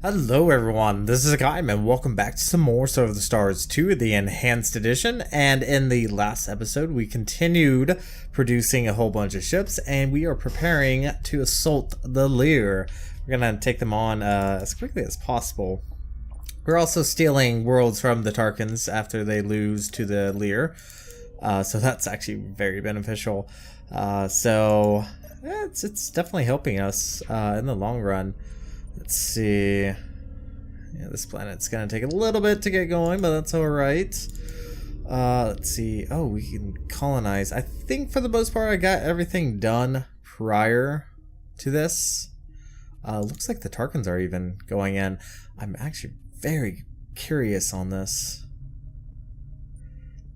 Hello everyone, this is Hakaym and welcome back to some more Sword of the Stars 2, the Enhanced Edition. And in the last episode we continued producing a whole bunch of ships and we are preparing to assault the Lear. We're gonna take them on as quickly as possible. We're also stealing worlds from the Tarkans after they lose to the Lear, so that's actually very beneficial. It's definitely helping us in the long run. Let's see. Yeah, this planet's gonna take a little bit to get going, but that's alright. Let's see. Oh, we can colonize. I think for the most part I got everything done prior to this. Looks like the Tarkans are even going in. I'm actually very curious on this.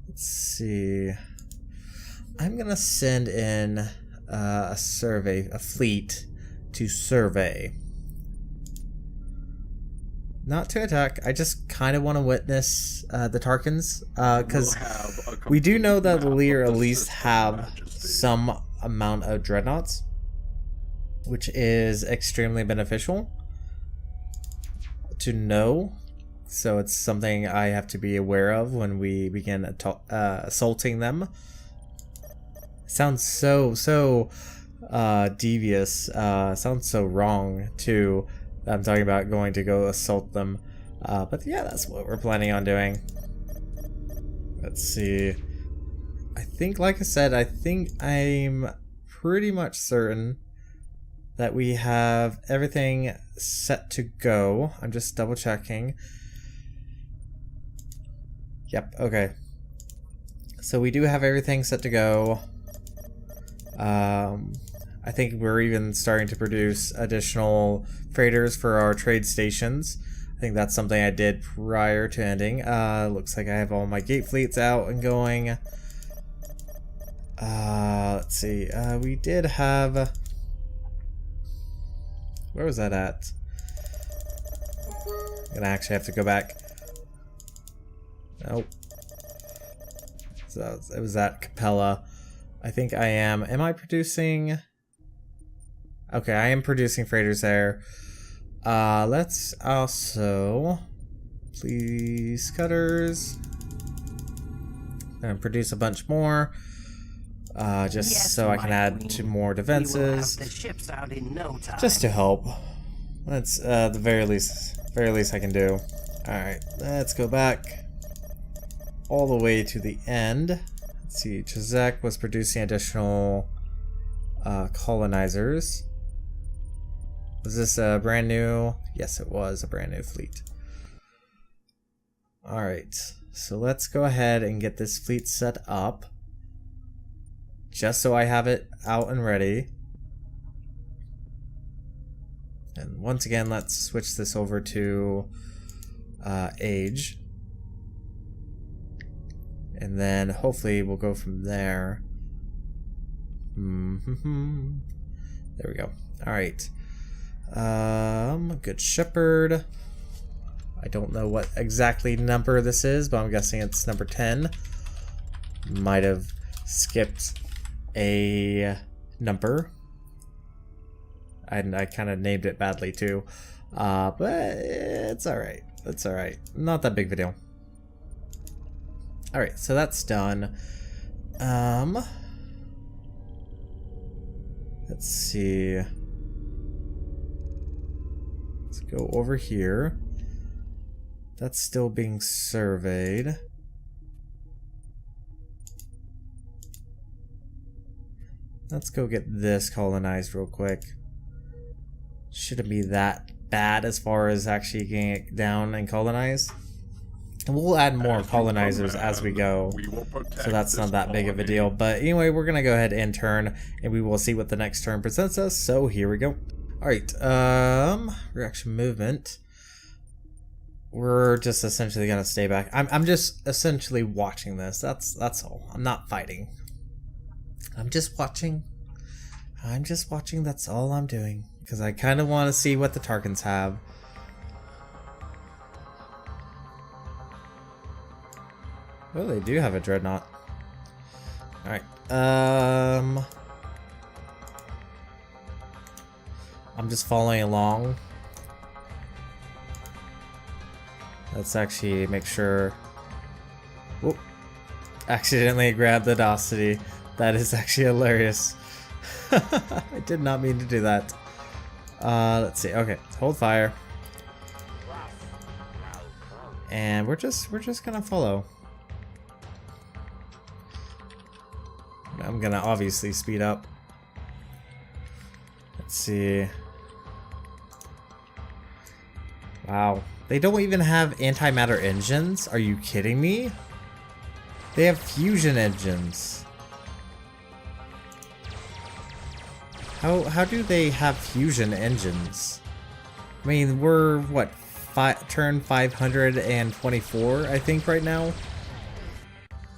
Let's see. I'm gonna send in a fleet to survey. Not to attack, I just kind of want to witness the Tarkans, because we do know that the Lear at least have some amount of dreadnoughts, which is extremely beneficial to know. So it's something I have to be aware of when we begin assaulting them. Sounds so devious, sounds so wrong too. I'm talking about going to go assault them, but yeah, that's what we're planning on doing. Let's see. I think, like I said, I'm pretty much certain that we have everything set to go. I'm just double checking. Yep, okay. So we do have everything set to go. I think we're even starting to produce additional freighters for our trade stations. I think that's something I did prior to ending. Looks like I have all my gate fleets out and going. Let's see. We did have... Where was that at? I'm gonna actually have to go back. Nope. So it was at Capella. I think I am. Am I producing... Okay, I am producing freighters there. Let's also... Please, cutters. And produce a bunch more. Just so I can add to more defenses. Just to help. That's the very least I can do. Alright, let's go back all the way to the end. Let's see, Chazak was producing additional colonizers. Was this a brand new? Yes, it was a brand new fleet. Alright, so let's go ahead and get this fleet set up. Just so I have it out and ready. And once again, let's switch this over to age. And then hopefully we'll go from there. There we go. Alright. Good Shepherd. I don't know what exactly number this is, but I'm guessing it's number 10. Might have skipped a number. I kind of named it badly too. But it's alright. It's alright. Not that big of a deal. Alright, so that's done. Let's see. Let's go over here. That's still being surveyed. Let's go get this colonized real quick. Shouldn't be that bad as far as actually getting it down and colonized. And we'll add more colonizers as we go, so that's not that big of a deal. But anyway, we're gonna go ahead and turn, and we will see what the next turn presents us. So here we go. All right, reaction movement. We're just essentially gonna stay back. I'm just essentially watching this. That's all. I'm not fighting. I'm just watching. That's all I'm doing, because I kind of want to see what the Tarkans have. Oh, they do have a dreadnought. Alright. I'm just following along. Let's actually make sure. Whoop. Accidentally grabbed the Docility. That is actually hilarious. I did not mean to do that. Let's see. Okay, hold fire. And we're just gonna follow. I'm gonna obviously speed up. Let's see. Wow. They don't even have antimatter engines? Are you kidding me? They have fusion engines. How do they have fusion engines? I mean, we're what, turn 524 I think right now?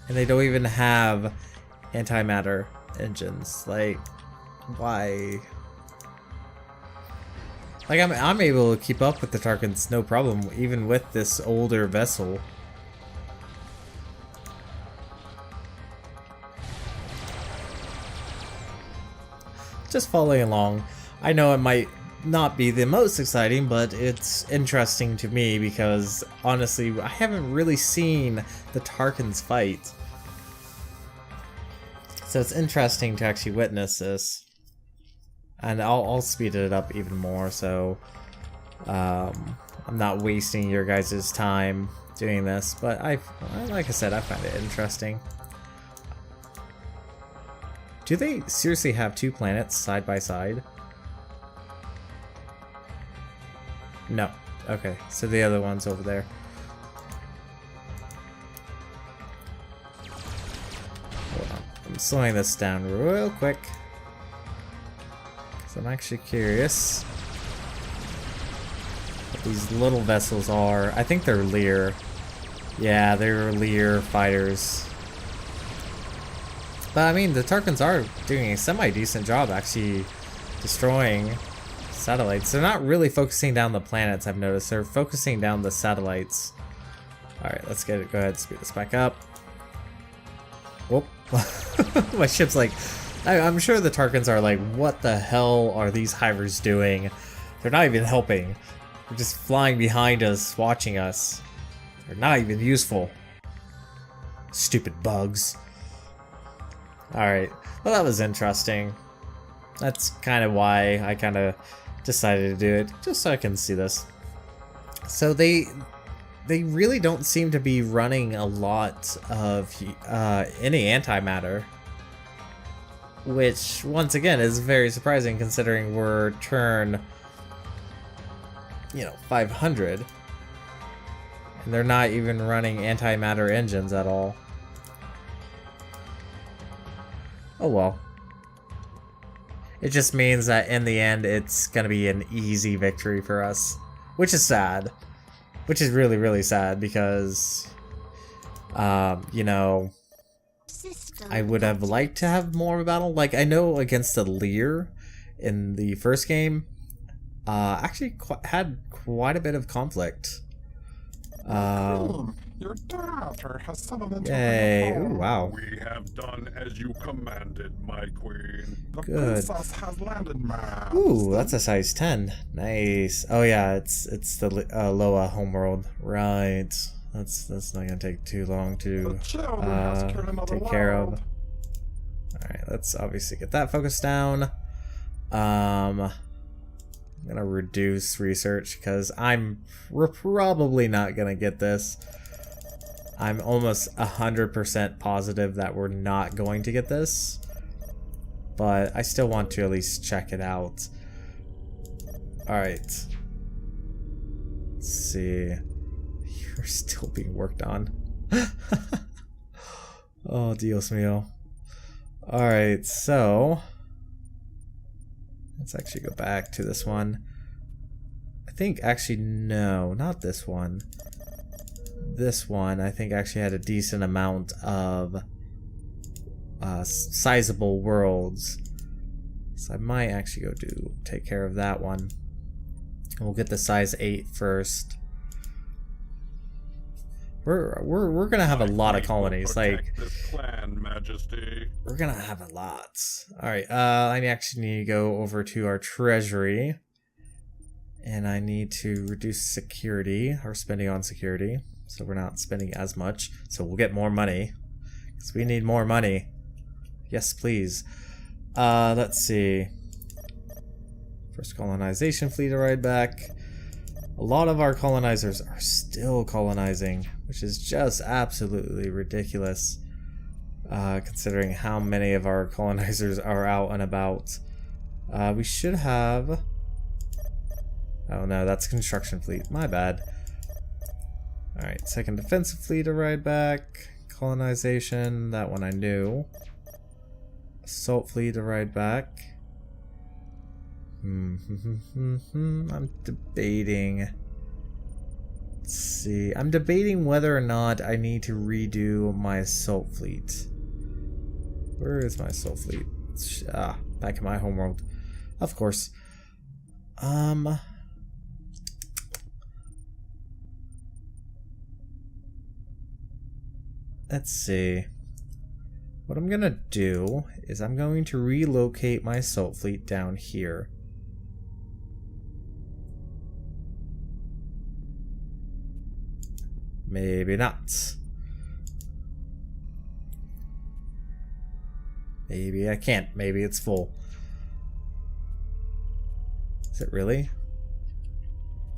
And they don't even have antimatter engines. Like, why? Like, I'm able to keep up with the Tarkans no problem, even with this older vessel. Just following along. I know it might not be the most exciting, but it's interesting to me because, honestly, I haven't really seen the Tarkans fight. So it's interesting to actually witness this. And I'll speed it up even more, so I'm not wasting your guys' time doing this. But like I said, I find it interesting. Do they seriously have two planets side by side? No. Okay, so the other one's over there. Hold on. I'm slowing this down real quick. I'm actually curious what these little vessels are. I think they're Lear. Yeah, they're Lear fighters. But I mean, the Tarkans are doing a semi-decent job actually destroying satellites. They're not really focusing down the planets, I've noticed. They're focusing down the satellites. Alright, let's get it. Go ahead and speed this back up. Whoop. My ship's like... I'm sure the Tarkans are like, what the hell are these Hivers doing? They're not even helping. They're just flying behind us, watching us. They're not even useful. Stupid bugs. Alright, well that was interesting. That's kind of why I kind of decided to do it, just so I can see this. So they really don't seem to be running a lot of any antimatter. Which, once again, is very surprising considering we're turn, 500. And they're not even running antimatter engines at all. Oh well. It just means that in the end, it's gonna be an easy victory for us. Which is sad. Which is really, really sad because, I would have liked to have more of a battle. Like, I know against the Lear in the first game, actually had quite a bit of conflict. Your daughter has settled into yay. Ooh, wow. We have done as you commanded, my queen. The good. Princess has landed, ma'am. Ooh, that's a size 10. Nice. Oh yeah, it's the Loa homeworld. Right. That's not gonna take too long to take care of. Alright, let's obviously get that focused down. I'm gonna reduce research because we're probably not gonna get this. I'm almost 100% positive that we're not going to get this, but I still want to at least check it out. Alright. Let's see. You're still being worked on. Oh, Dios mío. Alright, so let's actually go back to this one. I think actually, no, not this one. This one, I think, actually had a decent amount of sizable worlds. So I might actually go take care of that one. We'll get the size 8 first. We're gonna have a lot of colonies. Like, this plan, Majesty. we're gonna have a lot. All right. I actually need to go over to our treasury And I need to reduce security, our spending on security, so we're not spending as much. So we'll get more money, because we need more money. Yes, please. Let's see. First colonization fleet arrived back. A lot of our colonizers are still colonizing, which is just absolutely ridiculous, considering how many of our colonizers are out and about. We should have... Oh no, that's construction fleet. My bad. Alright, second defensive fleet arrived back. Colonization, that one I knew. Assault fleet arrived back. I'm debating. Let's see. I'm debating whether or not I need to redo my assault fleet. Where is my assault fleet? Back in my homeworld. Of course. Let's see. What I'm gonna do is I'm going to relocate my assault fleet down here. Maybe not. Maybe I can't. Maybe it's full. Is it really?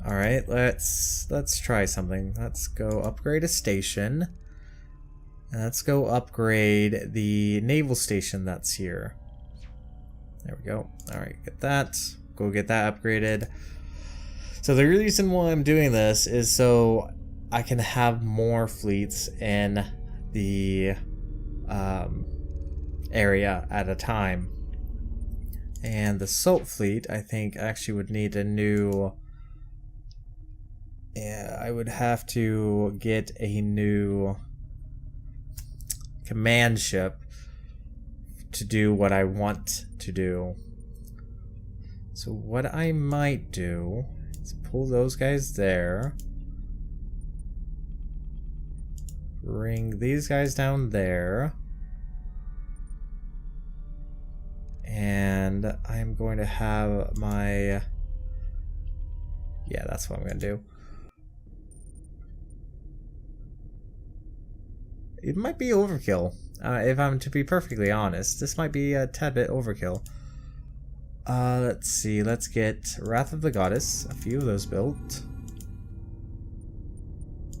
Alright, let's try something. Let's go upgrade a station. And let's go upgrade the naval station that's here. There we go. Alright, get that. Go get that upgraded. So the reason why I'm doing this is so I can have more fleets in the area at a time. And the Salt fleet, I think, actually would need a new... Yeah, I would have to get a new command ship to do what I want to do. So what I might do is pull those guys there. Bring these guys down there. And I'm going to have my... Yeah, that's what I'm going to do. It might be overkill, if I'm to be perfectly honest. This might be a tad bit overkill. Let's see, let's get Wrath of the Goddess, a few of those built.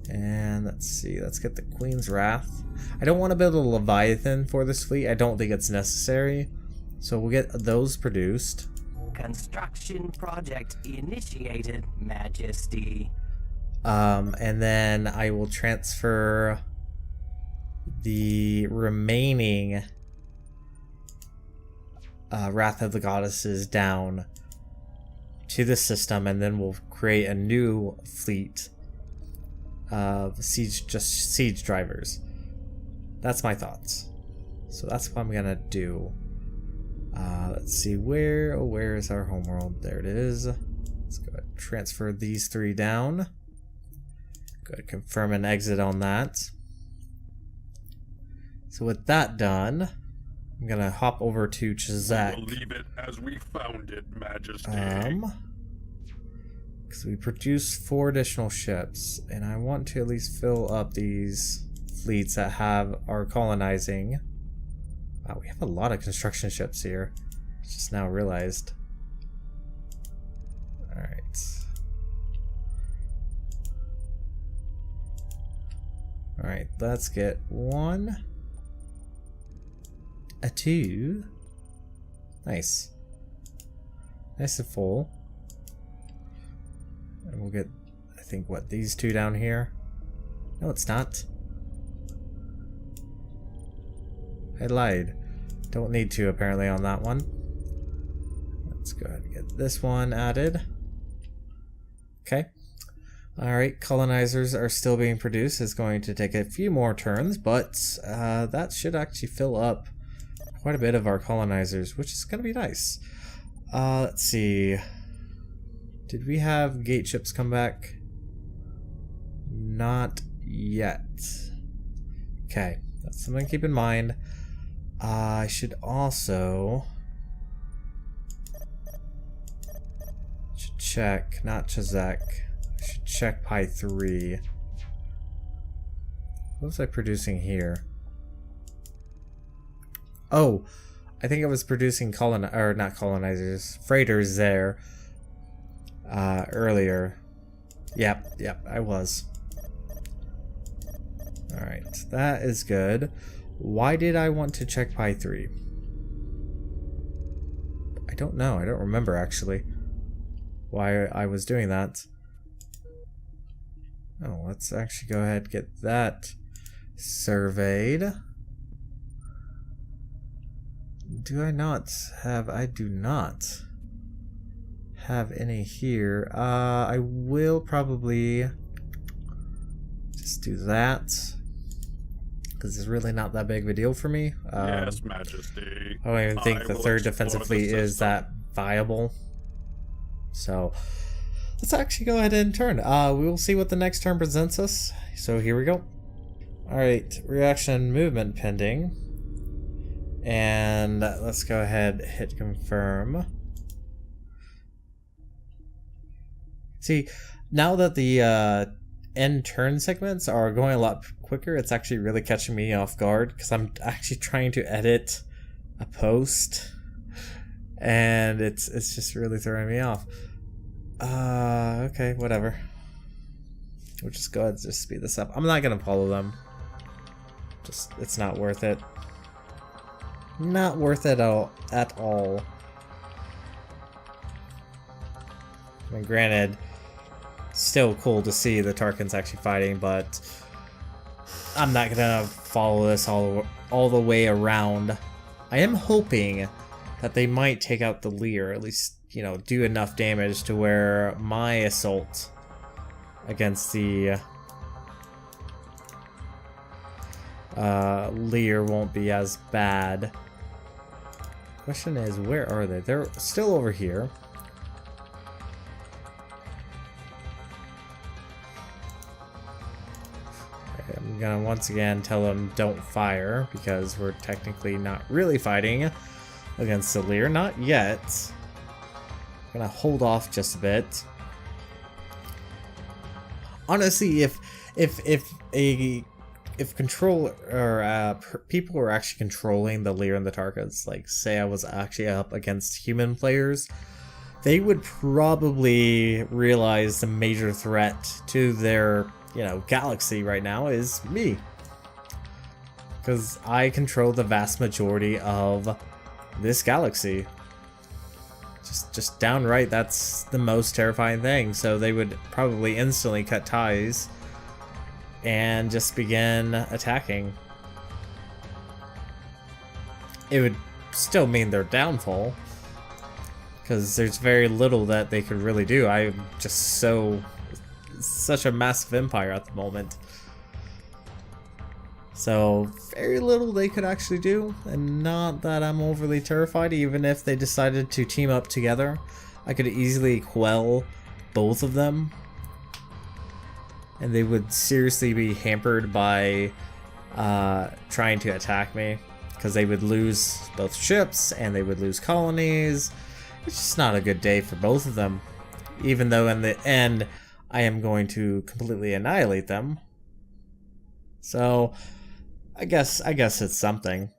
And let's see, let's get the Queen's Wrath. I don't want to build a Leviathan for this fleet, I don't think it's necessary. So we'll get those produced. Construction project initiated, Majesty. And then I will transfer the remaining Wrath of the Goddesses down to the system, and then we'll create a new fleet of siege drivers. That's my thoughts. So that's what I'm gonna do. Let's see, where is our homeworld? There it is. Let's go ahead and transfer these three down. Go ahead and confirm an exit on that. So with that done, I'm gonna hop over to Chazak. We'll leave it as we found it, Majesty. Because we produced 4 additional ships, and I want to at least fill up these fleets that are colonizing. Wow, we have a lot of construction ships here. Just now realized. Alright. Alright, let's get 1. A 2. Nice. Nice and full. And we'll get, I think, what, these 2 down here? No, it's not. I lied. Don't need to, apparently, on that one. Let's go ahead and get this one added. Okay. Alright, colonizers are still being produced. It's going to take a few more turns, but that should actually fill up quite a bit of our colonizers, which is going to be nice. Let's see. Did we have gate ships come back? Not yet. Okay, that's something to keep in mind. I should also check, not Chazak. I should check Pi 3. What was I producing here? Oh, I think I was producing not colonizers, freighters there earlier. Yep, I was. Alright, that is good. Why did I want to check Pi 3? I don't know. I don't remember actually why I was doing that. Oh, let's actually go ahead and get that surveyed. Do I not have... I do not have any here. I will probably just do that, because it's really not that big of a deal for me. Yes, Majesty. I don't even think the third defensive fleet is that viable. So let's actually go ahead and turn. We will see what the next turn presents us. So here we go. Alright, reaction movement pending. And let's go ahead, hit confirm. See, now that the end turn segments are going a lot quicker, it's actually really catching me off guard, because I'm actually trying to edit a post and it's just really throwing me off. Okay, whatever. We'll just go ahead and just speed this up. I'm not gonna follow them. Just, it's not worth it. Not worth it at all. I mean, granted, still cool to see the Tarkans actually fighting, but I'm not gonna follow this all the way around. I am hoping that they might take out the Lear, at least, you know, do enough damage to where my assault against the Lear won't be as bad. Question is, where are they? They're still over here. Okay, I'm gonna once again tell them don't fire, because we're technically not really fighting against the Lear. Not yet. I'm gonna hold off just a bit. Honestly, if control or people were actually controlling the Lear and the Tarkans, like say I was actually up against human players, they would probably realize the major threat to their, you know, galaxy right now is me, because I control the vast majority of this galaxy. Just downright, that's the most terrifying thing. So they would probably instantly cut ties and just begin attacking. It would still mean their downfall, because there's very little that they could really do. I'm just such a massive empire at the moment. So very little they could actually do, and not that I'm overly terrified. Even if they decided to team up together, I could easily quell both of them, and they would seriously be hampered by trying to attack me, because they would lose both ships and they would lose colonies. It's just not a good day for both of them, even though in the end I am going to completely annihilate them. So I guess it's something.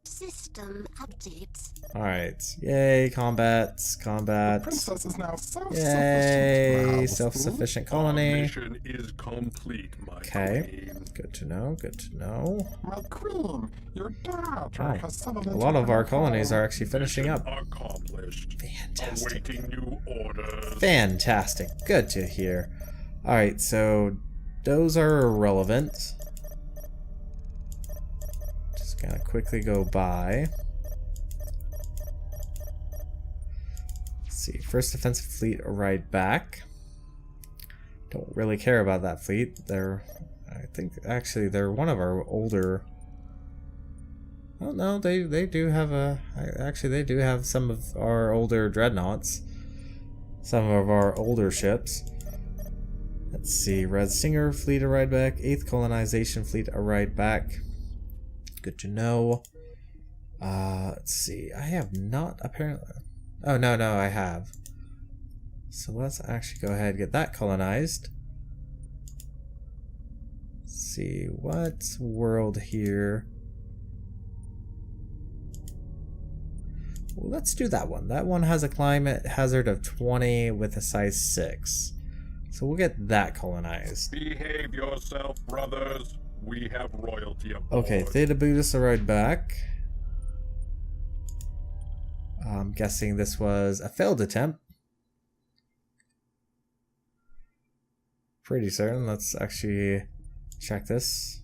System updates. Alright. Yay, combat. The princess is now Yay, self-sufficient. self-sufficient Our colony. mission is complete, my Okay. queen. Good to know, good to know. My queen, your daughter Oh, has settled a into lot of our her colonies home. are actually finishing up. Accomplished. Fantastic. Awaiting new orders. Fantastic. Good to hear. Alright, so those are irrelevant. Just gonna quickly go by. Let's see. First defensive fleet arrived back. Don't really care about that fleet. I think actually they're one of our older. Oh no, they do have actually they do have some of our older dreadnoughts. Some of our older ships. Let's see. Red Stinger fleet arrived back. 8th colonization fleet arrived back. Good to know. Let's see. I have not apparently. Oh no, I have. So let's actually go ahead and get that colonized. Let's see, what world here? Well, let's do that one. That one has a climate hazard of 20 with a size 6. So we'll get that colonized. Behave yourself, brothers. We have royalty aboard. Okay, Theta Buddhists arrived back. I'm guessing this was a failed attempt. Pretty certain. Let's actually check this.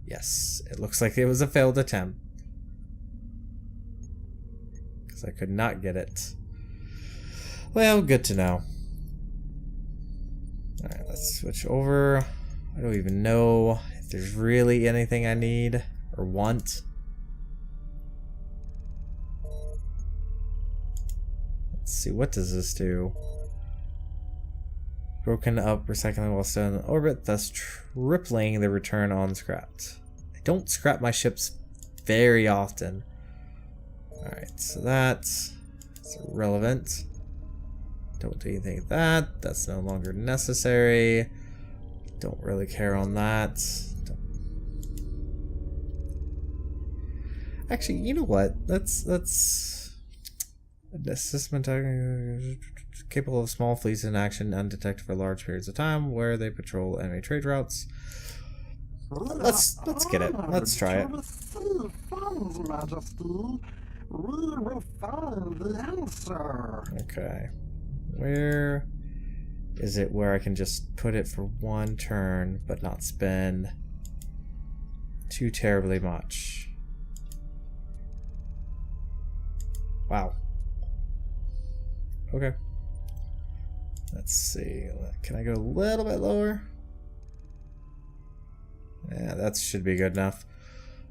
Yes, it looks like it was a failed attempt. Because I could not get it. Well, good to know. Alright, let's switch over. I don't even know if there's really anything I need or want. Let's see, what does this do? Broken up, recycling while still in orbit, thus tripling the return on scrapped. I don't scrap my ships very often. Alright, so that's irrelevant. Don't do anything with that. That's no longer necessary. Don't really care on that. Actually, you know what? Let's the system capable of small fleets in action undetected for large periods of time where they patrol enemy trade routes. Let's get it. Let's try it. Funds, Majesty. We will find the answer. Okay. Where is it where I can just put it for one turn but not spend too terribly much? Wow. Okay. Let's see. Can I go a little bit lower? Yeah, that should be good enough.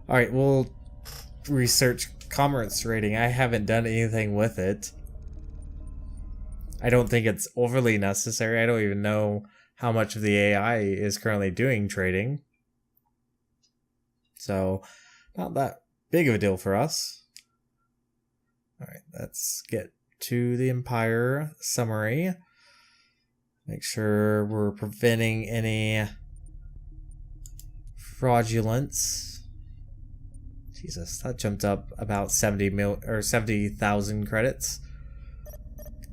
Alright, we'll research commerce rating. I haven't done anything with it. I don't think it's overly necessary. I don't even know how much of the AI is currently doing trading. So, not that big of a deal for us. Alright, let's get to the Empire summary. Make sure we're preventing any fraudulence. Jesus, that jumped up about 70,000 credits.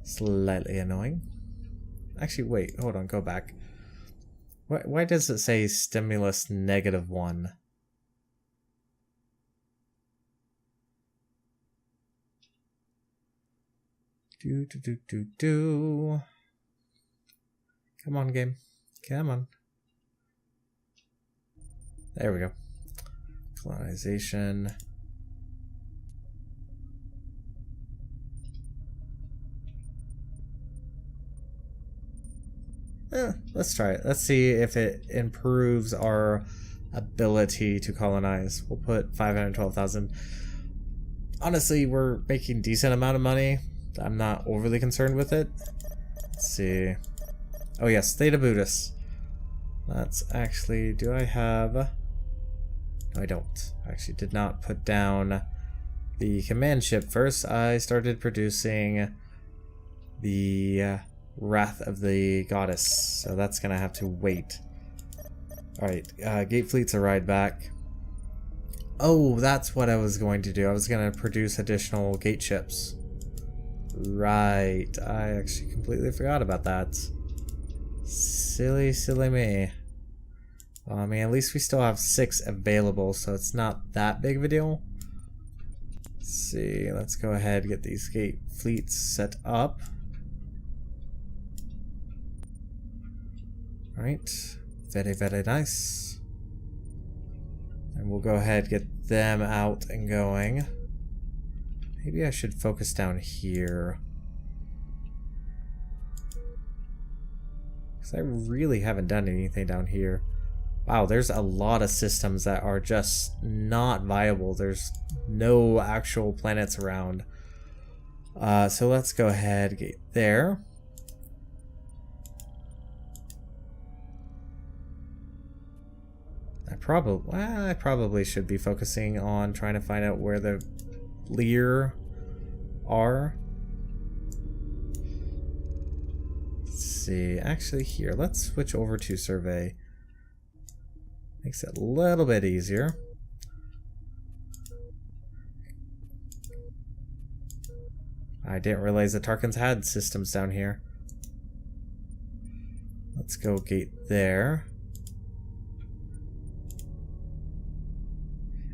Slightly annoying. Actually, wait, hold on, go back. Why does it say stimulus -1? Do. Come on, game. Come on. There we go. Colonization. Let's try it. Let's see if it improves our ability to colonize. We'll put 512,000. Honestly, we're making decent amount of money. I'm not overly concerned with it. Let's see. Oh yes, Theta Buddhists. Let's actually, do I have... No, I don't. I actually did not put down the command ship first. I started producing the Wrath of the Goddess, so that's gonna have to wait. Alright, Gate Fleet's a ride back. Oh, that's what I was going to do. I was gonna produce additional gate ships. Right, I actually completely forgot about that. Silly me. Well, I mean, at least we still have 6 available, so it's not that big of a deal. Let's see, let's go ahead and get these gate fleets set up. Alright, very nice. And we'll go ahead and get them out and going. Maybe I should focus down here. Because I really haven't done anything down here. Wow, there's a lot of systems that are just not viable. There's no actual planets around. So let's go ahead and get there. I I probably should be focusing on trying to find out where the Lear are. Let's see. Actually, here, let's switch over to survey. Makes it a little bit easier. I didn't realize the Tarkans had systems down here. Let's go gate there.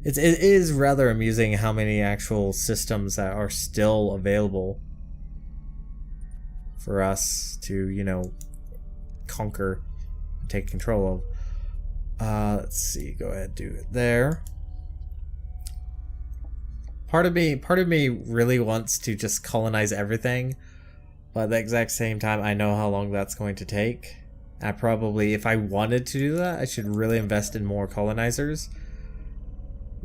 It is rather amusing how many actual systems that are still available for us to, you know, conquer and take control of. Let's see, go ahead, do it there. Part of me really wants to just colonize everything, but at the exact same time, I know how long that's going to take. I probably, if I wanted to do that, I should really invest in more colonizers.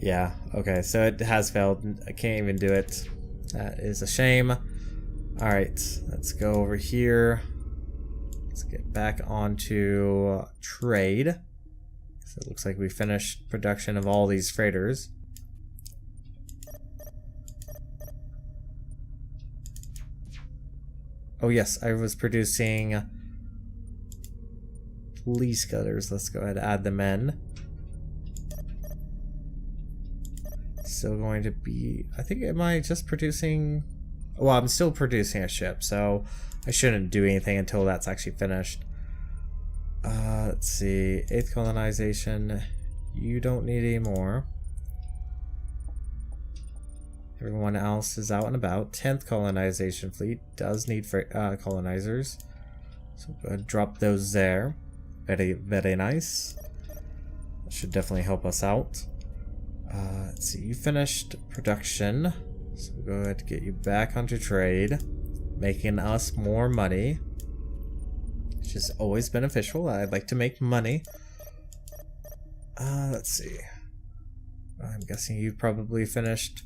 Yeah, okay, so it has failed. I can't even do it. That is a shame. Alright, let's go over here. Let's get back onto trade. So it looks like we finished production of all these freighters. Oh yes, I was producing police gutters. Let's go ahead and add them in. Still going to be, I think, am I just producing, well, I'm still producing a ship, so I shouldn't do anything until that's actually finished. Let's see, 8th colonization, you don't need any more. Everyone else is out and about. 10th colonization fleet does need colonizers, so go ahead and drop those there. Very, very nice. That should definitely help us out. Let's see, you finished production, so we'll go ahead and get you back onto trade, making us more money, which is always beneficial. I'd like to make money. Let's see, I'm guessing you probably finished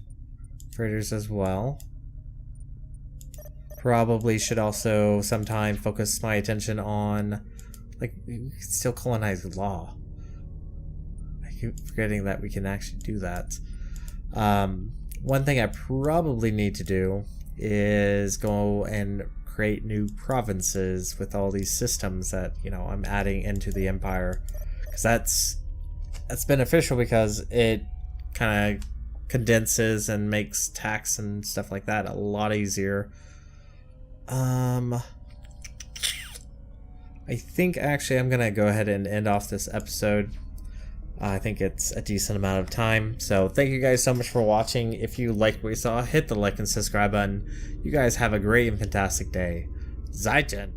freighters as well. Probably should also sometime focus my attention on, like, we can still colonize law. Keep forgetting that we can actually do that. One thing I probably need to do is go and create new provinces with all these systems that, you know, I'm adding into the empire, because that's beneficial because it kind of condenses and makes tax and stuff like that a lot easier. I think actually I'm gonna go ahead and end off this episode. I think it's a decent amount of time. So thank you guys so much for watching. If you liked what you saw, hit the like and subscribe button. You guys have a great and fantastic day. Zaijian.